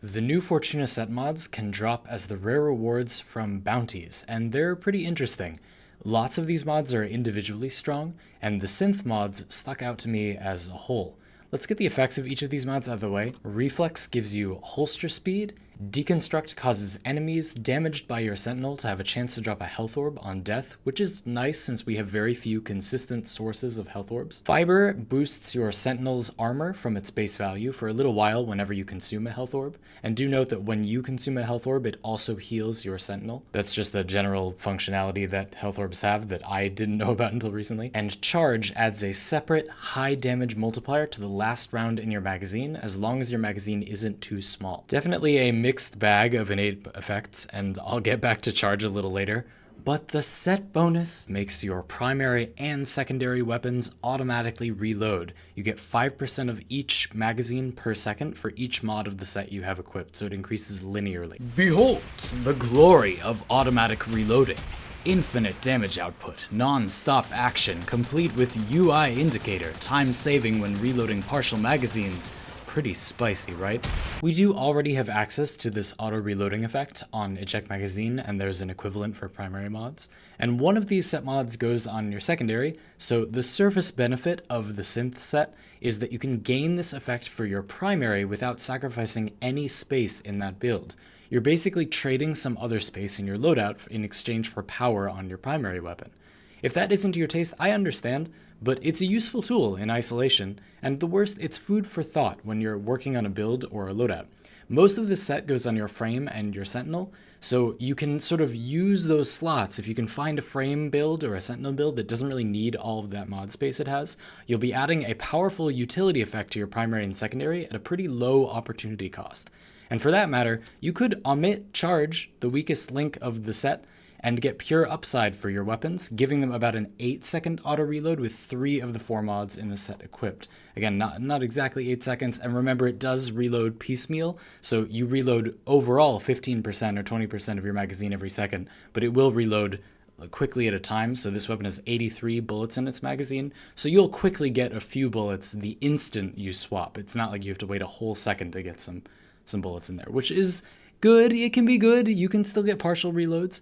The new Fortuna set mods can drop as the rare rewards from bounties, and they're pretty interesting. Lots of these mods are individually strong, and the Synth mods stuck out to me as a whole. Let's get the effects of each of these mods out of the way. Reflex gives you holster speed. Deconstruct causes enemies damaged by your sentinel to have a chance to drop a health orb on death, which is nice since we have very few consistent sources of health orbs. Fiber boosts your sentinel's armor from its base value for a little while whenever you consume a health orb, and do note that when you consume a health orb, it also heals your sentinel. That's just the general functionality that health orbs have that I didn't know about until recently. And charge adds a separate high damage multiplier to the last round in your magazine, as long as your magazine isn't too small. Definitely a mixed bag of innate effects, and I'll get back to charge a little later, but the set bonus makes your primary and secondary weapons automatically reload. You get 5% of each magazine per second for each mod of the set you have equipped, so it increases linearly. Behold the glory of automatic reloading. Infinite damage output, non-stop action, complete with UI indicator, time saving when reloading partial magazines. Pretty spicy, right? We do already have access to this auto-reloading effect on Eject Magazine, and there's an equivalent for primary mods. And one of these set mods goes on your secondary, so the surface benefit of the Synth set is that you can gain this effect for your primary without sacrificing any space in that build. You're basically trading some other space in your loadout in exchange for power on your primary weapon. If that isn't to your taste, I understand, but it's a useful tool in isolation, and the worst, it's food for thought when you're working on a build or a loadout. Most of this set goes on your frame and your sentinel, so you can sort of use those slots. If you can find a frame build or a sentinel build that doesn't really need all of that mod space it has, you'll be adding a powerful utility effect to your primary and secondary at a pretty low opportunity cost. And for that matter, you could omit charge, the weakest link of the set, and get pure upside for your weapons, giving them about an 8-second auto reload with 3 of the 4 mods in the set equipped. Again, not exactly 8 seconds, and remember it does reload piecemeal, so you reload overall 15% or 20% of your magazine every second, but it will reload quickly at a time. So this weapon has 83 bullets in its magazine, so you'll quickly get a few bullets the instant you swap. It's not like you have to wait a whole second to get some bullets in there, which is good. It can be good. You can still get partial reloads.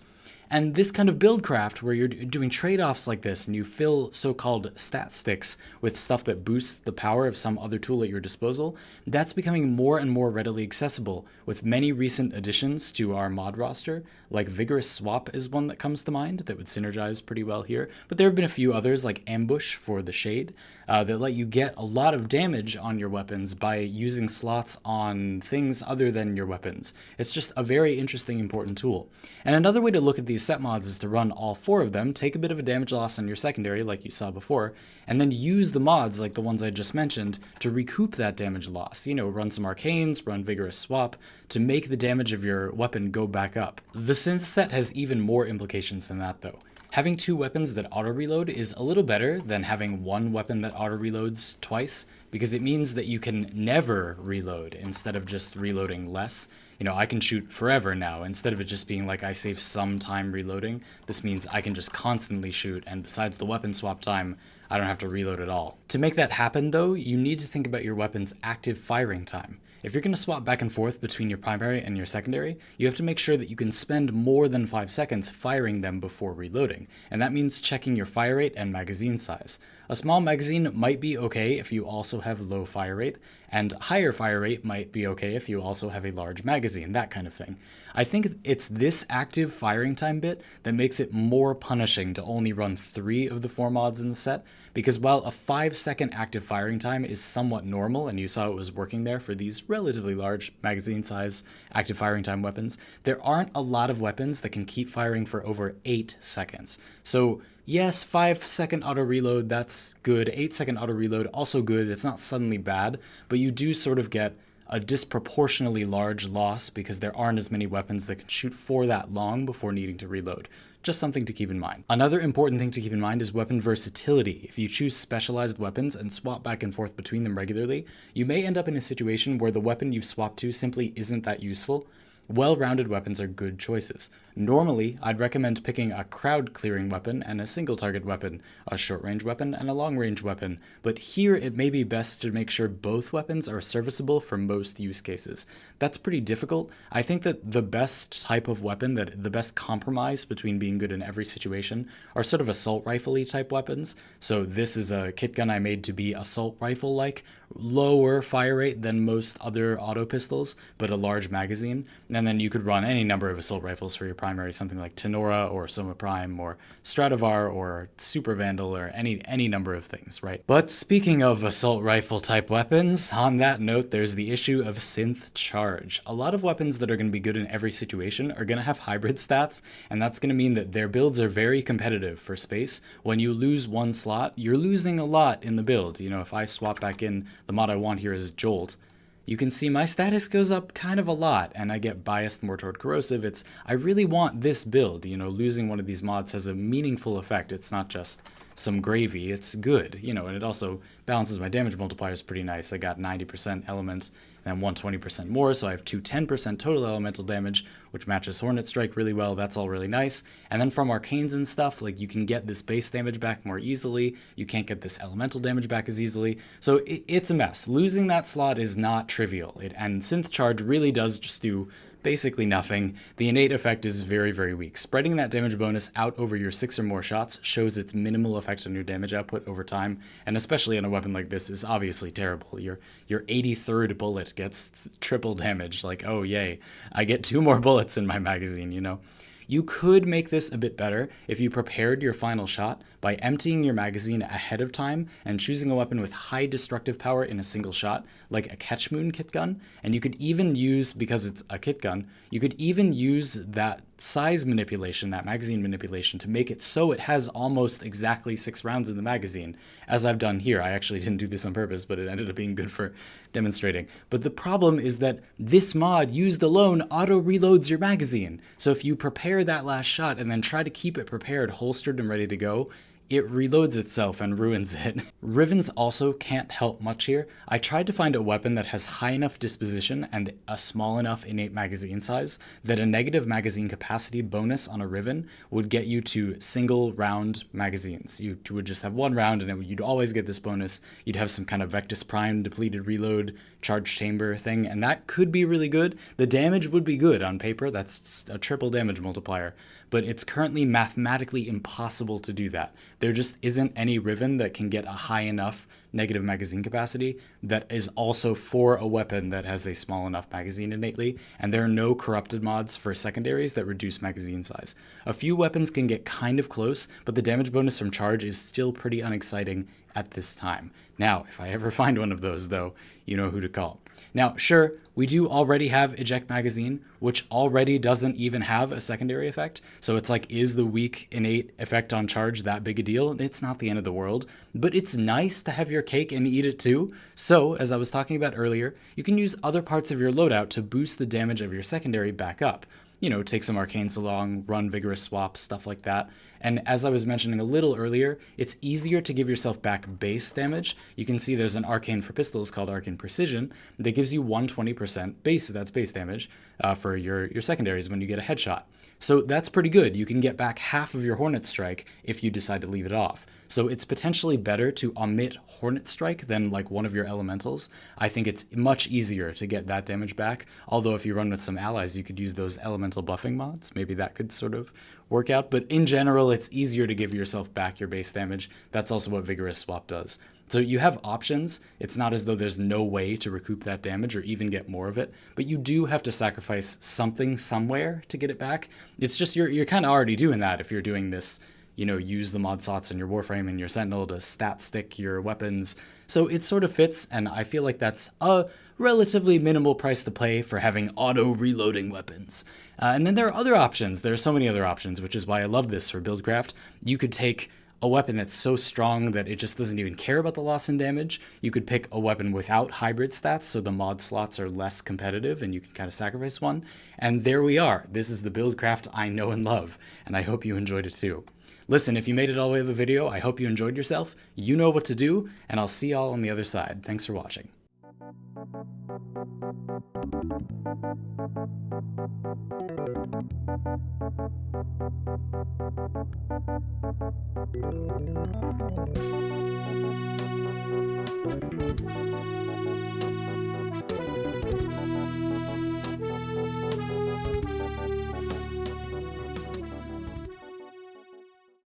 And this kind of buildcraft where you're doing trade-offs like this and you fill so-called stat sticks with stuff that boosts the power of some other tool at your disposal, that's becoming more and more readily accessible with many recent additions to our mod roster, like Vigorous Swap is one that comes to mind that would synergize pretty well here, but there have been a few others like Ambush for the Shade that let you get a lot of damage on your weapons by using slots on things other than your weapons. It's just a very interesting, important tool. And another way to look at these set mods is to run all 4 of them, take a bit of a damage loss on your secondary like you saw before, and then use the mods like the ones I just mentioned to recoup that damage loss. You know, run some arcanes, run Vigorous Swap to make the damage of your weapon go back up. The Synth set has even more implications than that though. Having 2 weapons that auto-reload is a little better than having 1 weapon that auto-reloads twice, because it means that you can never reload instead of just reloading less. You know, I can shoot forever now. Instead of it just being like I save some time reloading, this means I can just constantly shoot, and besides the weapon swap time, I don't have to reload at all. To make that happen though, you need to think about your weapon's active firing time. If you're going to swap back and forth between your primary and your secondary, you have to make sure that you can spend more than 5 seconds firing them before reloading, and that means checking your fire rate and magazine size. A small magazine might be okay if you also have low fire rate, and higher fire rate might be okay if you also have a large magazine, that kind of thing. I think it's this active firing time bit that makes it more punishing to only run 3 of the 4 mods in the set, because while a 5-second active firing time is somewhat normal, and you saw it was working there for these relatively large magazine size active firing time weapons, there aren't a lot of weapons that can keep firing for over 8 seconds. So yes, 5-second auto reload, that's good. 8-second auto reload, also good. It's not suddenly bad, but you do sort of get a disproportionately large loss because there aren't as many weapons that can shoot for that long before needing to reload. Just something to keep in mind. Another important thing to keep in mind is weapon versatility. If you choose specialized weapons and swap back and forth between them regularly, you may end up in a situation where the weapon you've swapped to simply isn't that useful. Well-rounded weapons are good choices. Normally, I'd recommend picking a crowd clearing weapon and a single target weapon, a short range weapon and a long range weapon, but here it may be best to make sure both weapons are serviceable for most use cases. That's pretty difficult. I think that the best type of weapon, that the best compromise between being good in every situation, are sort of assault rifle-y type weapons. So this is a kit gun I made to be assault rifle-like, lower fire rate than most other auto pistols, but a large magazine. And then you could run any number of assault rifles for your primary, something like Tenora or Soma Prime or Stradivar or Super Vandal or any number of things, right? But speaking of assault rifle type weapons, on that note, there's the issue of Synth Charge. A lot of weapons that are going to be good in every situation are going to have hybrid stats, and that's going to mean that their builds are very competitive for space. When you lose one slot, you're losing a lot in the build. You know, if I swap back in, the mod I want here is Jolt, you can see my status goes up kind of a lot, and I get biased more toward corrosive. I really want this build. You know, losing one of these mods has a meaningful effect. It's not just some gravy, it's good, you know, and it also balances my damage multipliers pretty nice. I got 90% element and 120% more, so I have 210% total elemental damage, which matches Hornet Strike really well. That's all really nice. And then from arcanes and stuff, like, you can get this base damage back more easily. You can't get this elemental damage back as easily. So it's a mess. Losing that slot is not trivial. And Synth Charge really does just do basically nothing. The innate effect is very, very weak. Spreading that damage bonus out over your 6 or more shots shows its minimal effect on your damage output over time, and especially on a weapon like this is obviously terrible. Your 83rd bullet gets triple damage, like, oh yay, I get 2 more bullets in my magazine, you know? You could make this a bit better if you prepared your final shot by emptying your magazine ahead of time and choosing a weapon with high destructive power in a single shot, like a Ketchmoon kit gun. And you could even use, because it's a kit gun, you could even use that size manipulation, that magazine manipulation, to make it so it has almost exactly 6 rounds in the magazine, as I've done here. I actually didn't do this on purpose, but it ended up being good for demonstrating. But the problem is that this mod, used alone, auto-reloads your magazine. So if you prepare that last shot and then try to keep it prepared, holstered, and ready to go, it reloads itself and ruins it. Rivens also can't help much here. I tried to find a weapon that has high enough disposition and a small enough innate magazine size that a negative magazine capacity bonus on a Riven would get you to single round magazines. You would just have 1 round and you'd always get this bonus. You'd have some kind of Vectis Prime depleted reload charge chamber thing, and that could be really good. The damage would be good on paper. That's a triple damage multiplier, but it's currently mathematically impossible to do that. There just isn't any Riven that can get a high enough negative magazine capacity that is also for a weapon that has a small enough magazine innately, and there are no corrupted mods for secondaries that reduce magazine size. A few weapons can get kind of close, but the damage bonus from charge is still pretty unexciting at this time. Now, if I ever find one of those, though, you know who to call. Now, sure, we do already have Eject Magazine, which already doesn't even have a secondary effect. So it's like, is the weak innate effect on charge that big a deal? It's not the end of the world, but it's nice to have your cake and eat it too. So, as I was talking about earlier, you can use other parts of your loadout to boost the damage of your secondary back up. You know, take some arcanes along, run vigorous swaps, stuff like that. And as I was mentioning a little earlier, it's easier to give yourself back base damage. You can see there's an arcane for pistols called Arcane Precision that gives you 120% base, that's base damage, for your secondaries when you get a headshot. So that's pretty good. You can get back half of your Hornet Strike if you decide to leave it off. So it's potentially better to omit Hornet Strike than like one of your elementals. I think it's much easier to get that damage back, although if you run with some allies, you could use those elemental buffing mods. Maybe that could sort of work out, but in general, it's easier to give yourself back your base damage. That's also what Vigorous Swap does. So you have options. It's not as though there's no way to recoup that damage or even get more of it, but you do have to sacrifice something somewhere to get it back. It's just you're kind of already doing that if you're doing this, you know, use the mod slots in your Warframe and your Sentinel to stat stick your weapons. So it sort of fits, and I feel like that's a relatively minimal price to pay for having auto-reloading weapons. And then there are other options. There are so many other options, which is why I love this for Buildcraft. You could take a weapon that's so strong that it just doesn't even care about the loss in damage. You could pick a weapon without hybrid stats, so the mod slots are less competitive and you can kind of sacrifice one. And there we are. This is the Buildcraft I know and love, and I hope you enjoyed it too. Listen, if you made it all the way to the video, I hope you enjoyed yourself. You know what to do, and I'll see y'all on the other side. Thanks for watching.